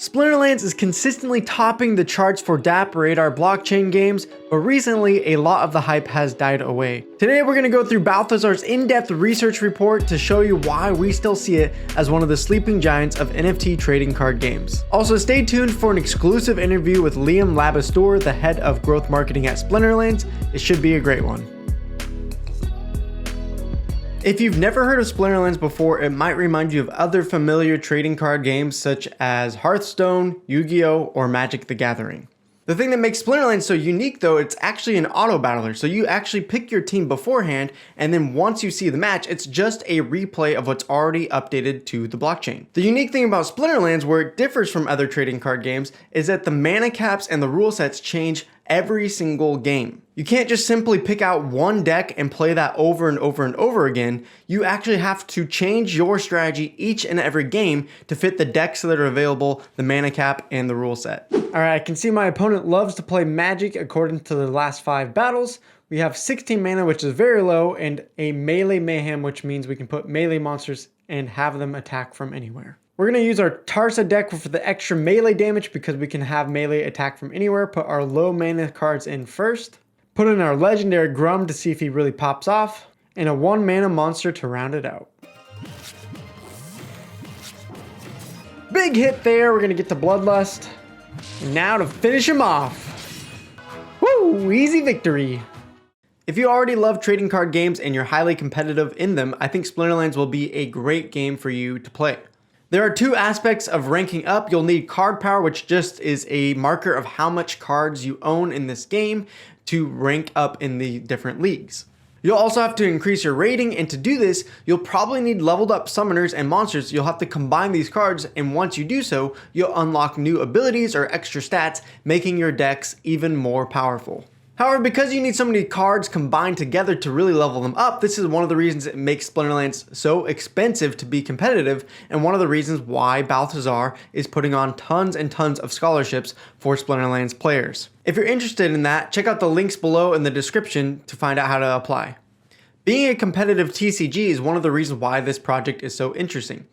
Splinterlands is consistently topping the charts for DappRadar blockchain games, but recently a lot of the hype has died away. Today we're going to go through Balthazar's in-depth research report to show you why we still see it as one of the sleeping giants of NFT trading card games. Also stay tuned for an exclusive interview with Liam Labistore, the head of growth marketing at Splinterlands. It should be a great one. If you've never heard of Splinterlands before, it might remind you of other familiar trading card games such as Hearthstone, Yu-Gi-Oh, or Magic the Gathering. The thing that makes Splinterlands so unique though, it's actually an auto battler. So you actually pick your team beforehand, and then once you see the match, it's just a replay of what's already updated to the blockchain. The unique thing about Splinterlands, where it differs from other trading card games, is that the mana caps and the rule sets change every single game. You can't just simply pick out one deck and play that over and over and over again. You actually have to change your strategy each and every game to fit the decks that are available, the mana cap, and the rule set. Alright, I can see my opponent loves to play Magic according to the last 5 battles. We have 16 mana, which is very low, and a melee mayhem, which means we can put melee monsters and have them attack from anywhere. We're going to use our Tarsa deck for the extra melee damage because we can have melee attack from anywhere. Put our low mana cards in first. Put in our legendary Grum to see if he really pops off. And a 1 mana monster to round it out. Big hit there. We're going to get to Bloodlust. And now to finish him off. Woo! Easy victory. If you already love trading card games and you're highly competitive in them, I think Splinterlands will be a great game for you to play. There are 2 aspects of ranking up. You'll need card power, which just is a marker of how much cards you own in this game to rank up in the different leagues. You'll also have to increase your rating, and to do this, you'll probably need leveled up summoners and monsters. You'll have to combine these cards, and once you do so, you'll unlock new abilities or extra stats, making your decks even more powerful. However, because you need so many cards combined together to really level them up, this is one of the reasons it makes Splinterlands so expensive to be competitive, and one of the reasons why Balthazar is putting on tons and tons of scholarships for Splinterlands players. If you're interested in that, check out the links below in the description to find out how to apply. Being a competitive TCG is one of the reasons why this project is so interesting.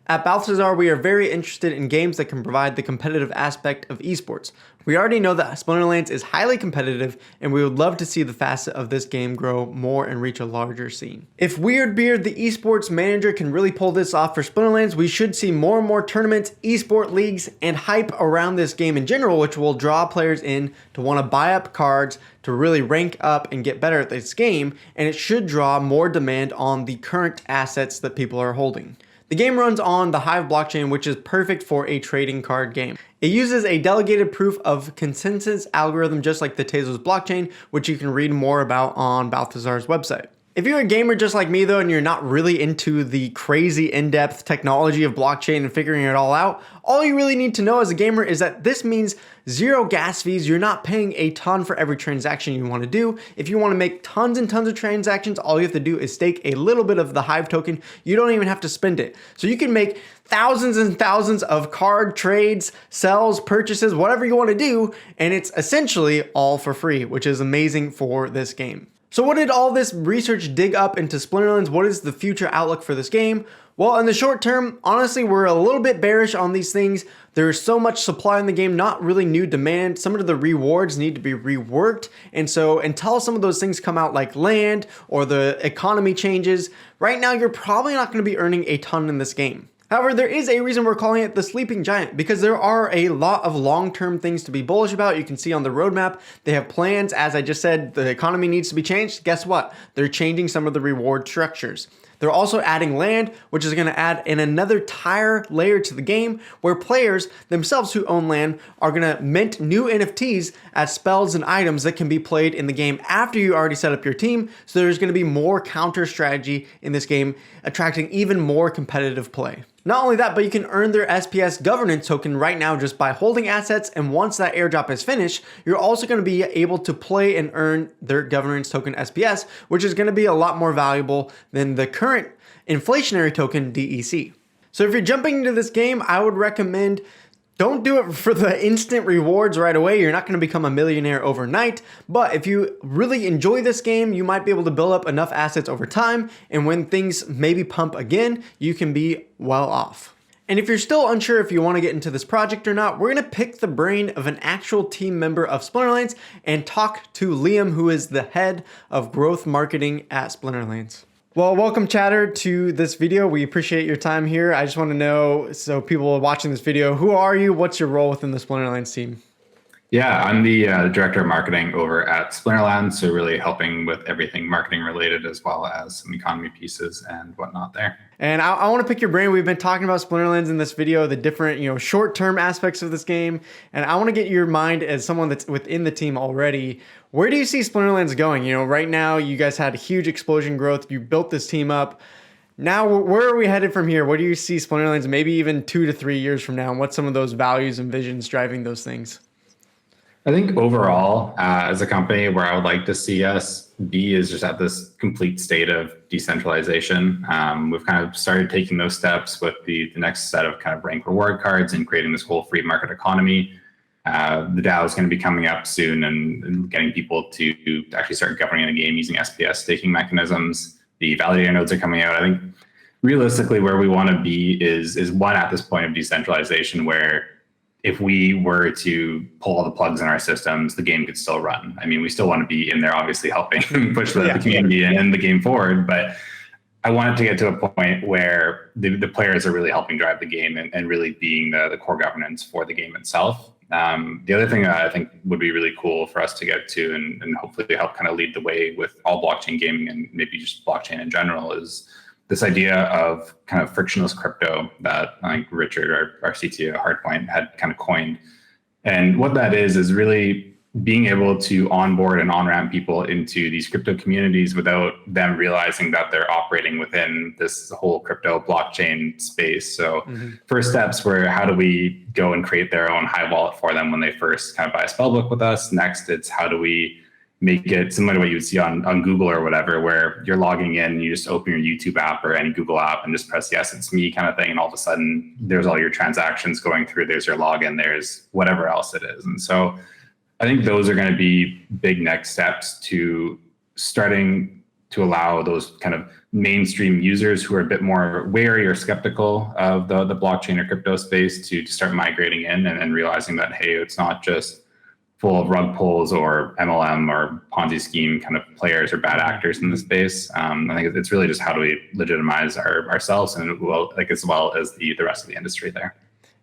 At Balthazar, we are very interested in games that can provide the competitive aspect of esports. We already know that Splinterlands is highly competitive, and we would love to see the facet of this game grow more and reach a larger scene. If Weirdbeard, the esports manager, can really pull this off for Splinterlands, we should see more and more tournaments, esport leagues, and hype around this game in general, which will draw players in to want to buy up cards to really rank up and get better at this game, and it should draw more demand on the current assets that people are holding. The game runs on the Hive blockchain, which is perfect for a trading card game. It uses a delegated proof of consensus algorithm just like the Tezos blockchain, which you can read more about on Balthazar's website. If you're a gamer just like me though, and you're not really into the crazy in-depth technology of blockchain and figuring it all out, all you really need to know as a gamer is that this means 0 gas fees. You're not paying a ton for every transaction you want to do. If you want to make tons and tons of transactions, all you have to do is stake a little bit of the Hive token. You don't even have to spend it. So you can make thousands and thousands of card trades, sells, purchases, whatever you want to do, and it's essentially all for free, which is amazing for this game. So what did all this research dig up into Splinterlands? What is the future outlook for this game? Well, in the short term, honestly, we're a little bit bearish on these things. There's so much supply in the game, not really new demand. Some of the rewards need to be reworked. And so until some of those things come out like land or the economy changes, right now you're probably not going to be earning a ton in this game. However, there is a reason we're calling it the sleeping giant, because there are a lot of long-term things to be bullish about. You can see on the roadmap, they have plans. As I just said, the economy needs to be changed. Guess what? They're changing some of the reward structures. They're also adding land, which is going to add in another tier layer to the game, where players themselves who own land are going to mint new NFTs as spells and items that can be played in the game after you already set up your team. So there's going to be more counter strategy in this game, attracting even more competitive play. Not only that, but you can earn their SPS governance token right now just by holding assets, and once that airdrop is finished, you're also going to be able to play and earn their governance token SPS, which is going to be a lot more valuable than the current inflationary token DEC. So if you're jumping into this game, I would recommend don't do it for the instant rewards right away. You're not going to become a millionaire overnight, but if you really enjoy this game, you might be able to build up enough assets over time, and when things maybe pump again, you can be well off. And if you're still unsure if you want to get into this project or not, we're going to pick the brain of an actual team member of Splinterlands and talk to Liam, who is the head of growth marketing at Splinterlands. Well, welcome, chatter, to this video. We appreciate your time here. I just want to know, so people watching this video, who are you? What's your role within the Splinterlands team? Yeah, I'm the director of marketing over at Splinterlands, so really helping with everything marketing related, as well as some economy pieces and whatnot there. And I want to pick your brain. We've been talking about Splinterlands in this video, the different, short-term aspects of this game, and I want to get your mind as someone that's within the team already. Where do you see Splinterlands going? Right now you guys had huge explosion growth. You built this team up. Now, where are we headed from here? Where do you see Splinterlands maybe even 2 to 3 years from now? And what's some of those values and visions driving those things? I think overall, as a company, where I would like to see us be is just at this complete state of decentralization. We've kind of started taking those steps with the next set of kind of rank reward cards and creating this whole free market economy. The DAO is going to be coming up soon and getting people to actually start governing the game using SPS staking mechanisms. The validator nodes are coming out. I think realistically where we want to be is one at this point of decentralization where if we were to pull all the plugs in our systems, the game could still run. I mean, we still want to be in there, obviously helping push the community and the game forward. But I want it to get to a point where the players are really helping drive the game and really being the core governance for the game itself. The other thing that I think would be really cool for us to get to and hopefully help kind of lead the way with all blockchain gaming and maybe just blockchain in general is this idea of kind of frictionless crypto that I think Richard, our CTO at Hardpoint, had kind of coined. And what that is really being able to onboard and on-ramp people into these crypto communities without them realizing that they're operating within this whole crypto blockchain space. So first steps were how do we go and create their own Hive wallet for them when they first kind of buy a spellbook with us. Next, it's how do we make it similar to what you would see on Google or whatever, where you're logging in, you just open your YouTube app or any Google app and just press yes, it's me kind of thing. And all of a sudden there's all your transactions going through, there's your login, there's whatever else it is. And so I think those are going to be big next steps to starting to allow those kind of mainstream users who are a bit more wary or skeptical of the blockchain or crypto space to start migrating in and realizing that, hey, it's not just full of rug pulls or MLM or Ponzi scheme kind of players or bad actors in the space. I think it's really just how do we legitimize ourselves and as well as the rest of the industry there.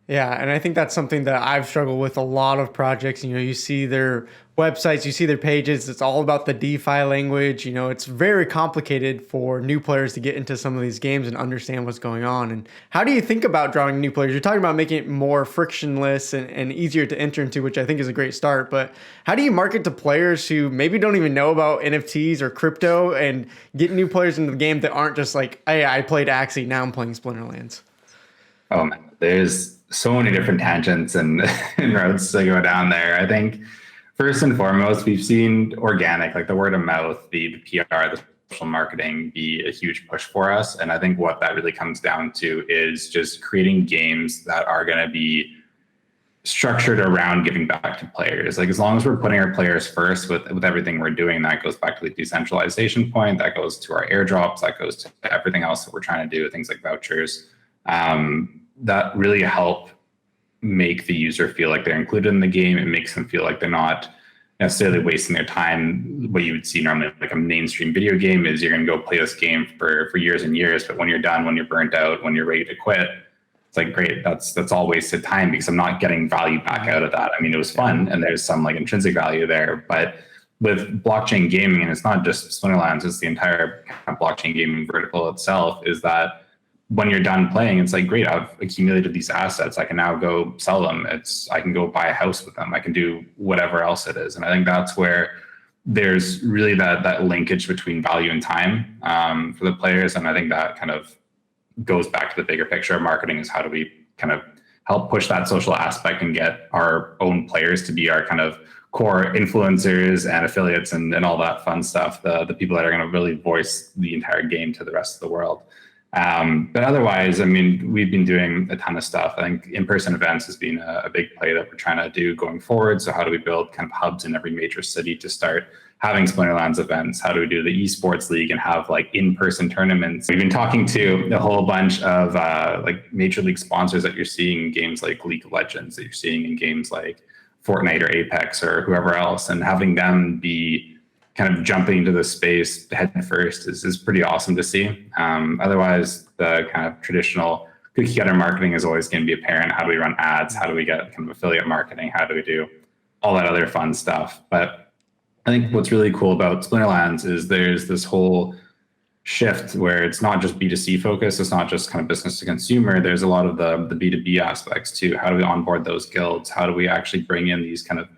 Yeah, and I think that's something that I've struggled with a lot of projects. You see their websites, you see their pages, it's all about the DeFi language. It's very complicated for new players to get into some of these games and understand what's going on. And how do you think about drawing new players? You're talking about making it more frictionless and easier to enter into, which I think is a great start. But how do you market to players who maybe don't even know about NFTs or crypto and get new players into the game that aren't just like, hey, I played Axie, now I'm playing Splinterlands? Oh man, there's so many different tangents and roads to go down there. I think first and foremost, we've seen organic, like the word of mouth, the PR, the social marketing be a huge push for us. And I think what that really comes down to is just creating games that are going to be structured around giving back to players. Like as long as we're putting our players first with everything we're doing, that goes back to the decentralization point, that goes to our airdrops, that goes to everything else that we're trying to do, things like vouchers. That really help make the user feel like they're included in the game. It makes them feel like they're not necessarily wasting their time. What you would see normally like a mainstream video game is you're going to go play this game for years and years, but when you're done, when you're burnt out, when you're ready to quit, it's like, great, that's all wasted time because I'm not getting value back out of that. I mean, it was fun and there's some like intrinsic value there, but with blockchain gaming, and it's not just Splinterlands, it's the entire kind of blockchain gaming vertical itself, is that when you're done playing, it's like, great, I've accumulated these assets. I can now go sell them. I can go buy a house with them. I can do whatever else it is. And I think that's where there's really that linkage between value and time for the players. And I think that kind of goes back to the bigger picture of marketing is how do we kind of help push that social aspect and get our own players to be our kind of core influencers and affiliates and all that fun stuff, the people that are going to really voice the entire game to the rest of the world. But otherwise, I mean, we've been doing a ton of stuff. I think in-person events has been a big play that we're trying to do going forward. So how do we build kind of hubs in every major city to start having Splinterlands events? How do we do the Esports League and have like in-person tournaments? We've been talking to a whole bunch of like major league sponsors that you're seeing in games like League of Legends, that you're seeing in games like Fortnite or Apex or whoever else, and having them be kind of jumping into the space head first is pretty awesome to see. Otherwise, the kind of traditional cookie cutter marketing is always going to be apparent. How do we run ads? How do we get kind of affiliate marketing? How do we do all that other fun stuff? But I think what's really cool about Splinterlands is there's this whole shift where it's not just B2C focused. It's not just kind of business to consumer. There's a lot of the B2B aspects too. How do we onboard those guilds? How do we actually bring in these kind of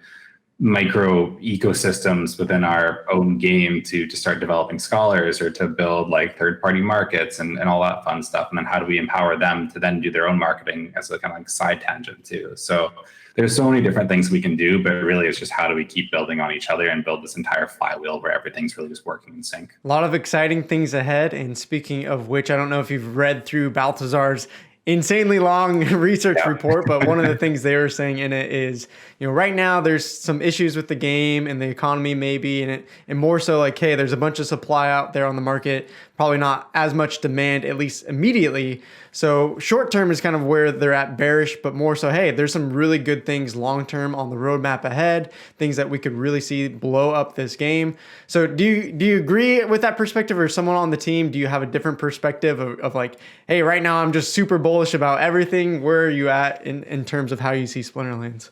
micro ecosystems within our own game to start developing scholars or to build like third-party markets and all that fun stuff? And then how do we empower them to then do their own marketing as a kind of like side tangent too? So there's so many different things we can do, but really it's just how do we keep building on each other and build this entire flywheel where everything's really just working in sync. A lot of exciting things ahead. And speaking of which, I don't know if you've read through Balthazar's insanely long research report, but one of the things they were saying in it is, right now there's some issues with the game and the economy maybe, and more so like, hey, there's a bunch of supply out there on the market, probably not as much demand, at least immediately. So short term is kind of where they're at bearish, but more so, hey, there's some really good things long term on the roadmap ahead, things that we could really see blow up this game. So do you agree with that perspective, or someone on the team, do you have a different perspective of like, hey, right now I'm just super bullish about everything? Where are you at in terms of how you see Splinterlands?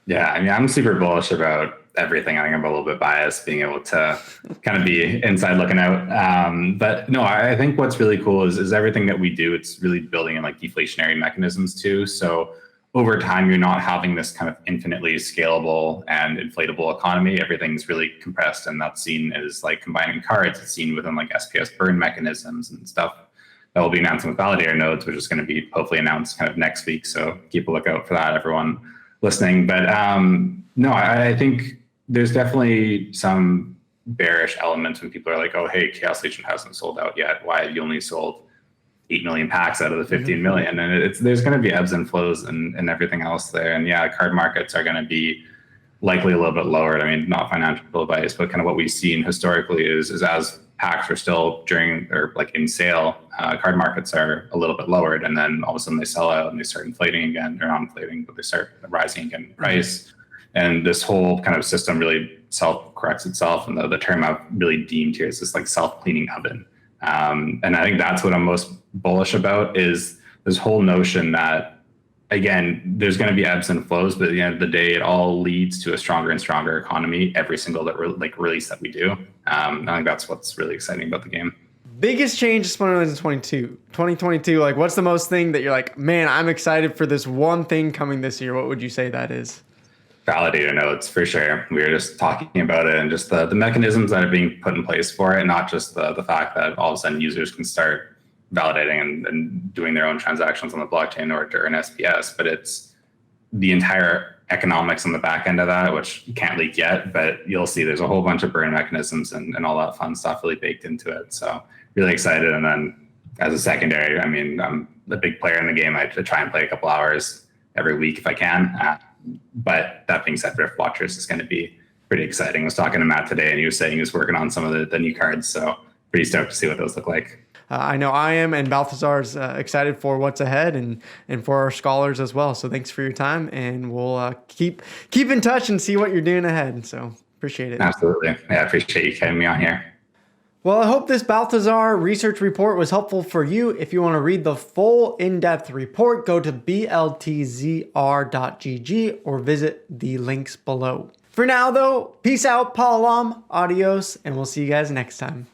Yeah, I mean, I'm super bullish about everything. I think I'm a little bit biased being able to kind of be inside looking out. But no, I think what's really cool is everything that we do, it's really building in like deflationary mechanisms too. So over time, you're not having this kind of infinitely scalable and inflatable economy. Everything's really compressed, and that's seen as like combining cards. It's seen within like SPS burn mechanisms and stuff that will be announcing with validator nodes, which is going to be hopefully announced kind of next week. So keep a lookout for that, everyone listening. But no, I think there's definitely some bearish elements when people are like, oh, hey, Chaos Legion hasn't sold out yet. Why have you only sold 8 million packs out of the 15 million? And there's going to be ebbs and flows and everything else there. And yeah, card markets are going to be likely a little bit lowered. I mean, not financial advice, but kind of what we've seen historically is as packs are still during or like in sale, card markets are a little bit lowered, and then all of a sudden they sell out and they start inflating again. They're not inflating, but they start rising again in price. And this whole kind of system really self-corrects itself. And the term I've really deemed here is this like self-cleaning oven. And I think that's what I'm most bullish about, is this whole notion that, again, there's going to be ebbs and flows, but at the end of the day, it all leads to a stronger and stronger economy every single release that we do. I think that's what's really exciting about the game. Biggest change to Splinterlands in 2022, like what's the most thing that you're like, man, I'm excited for this one thing coming this year? What would you say that is? Validator nodes, for sure. We were just talking about it, and just the mechanisms that are being put in place for it, not just the fact that all of a sudden users can start validating and doing their own transactions on the blockchain or an SPS, but it's the entire economics on the back end of that, which you can't leak yet, but you'll see there's a whole bunch of burn mechanisms and all that fun stuff really baked into it. So really excited. And then as a secondary, I mean, I'm a big player in the game. I try and play a couple hours every week if I can. But that being said, Rift Watchers is going to be pretty exciting. I was talking to Matt today, and he was saying he was working on some of the new cards. So pretty stoked to see what those look like. I know I am, and Balthazar's excited for what's ahead and for our scholars as well. So thanks for your time, and we'll keep in touch and see what you're doing ahead. So appreciate it. Absolutely. Yeah, I appreciate you having me on here. Well, I hope this Balthazar research report was helpful for you. If you want to read the full in-depth report, go to bltzr.gg or visit the links below. For now, though, peace out, Palalam, adios, and we'll see you guys next time.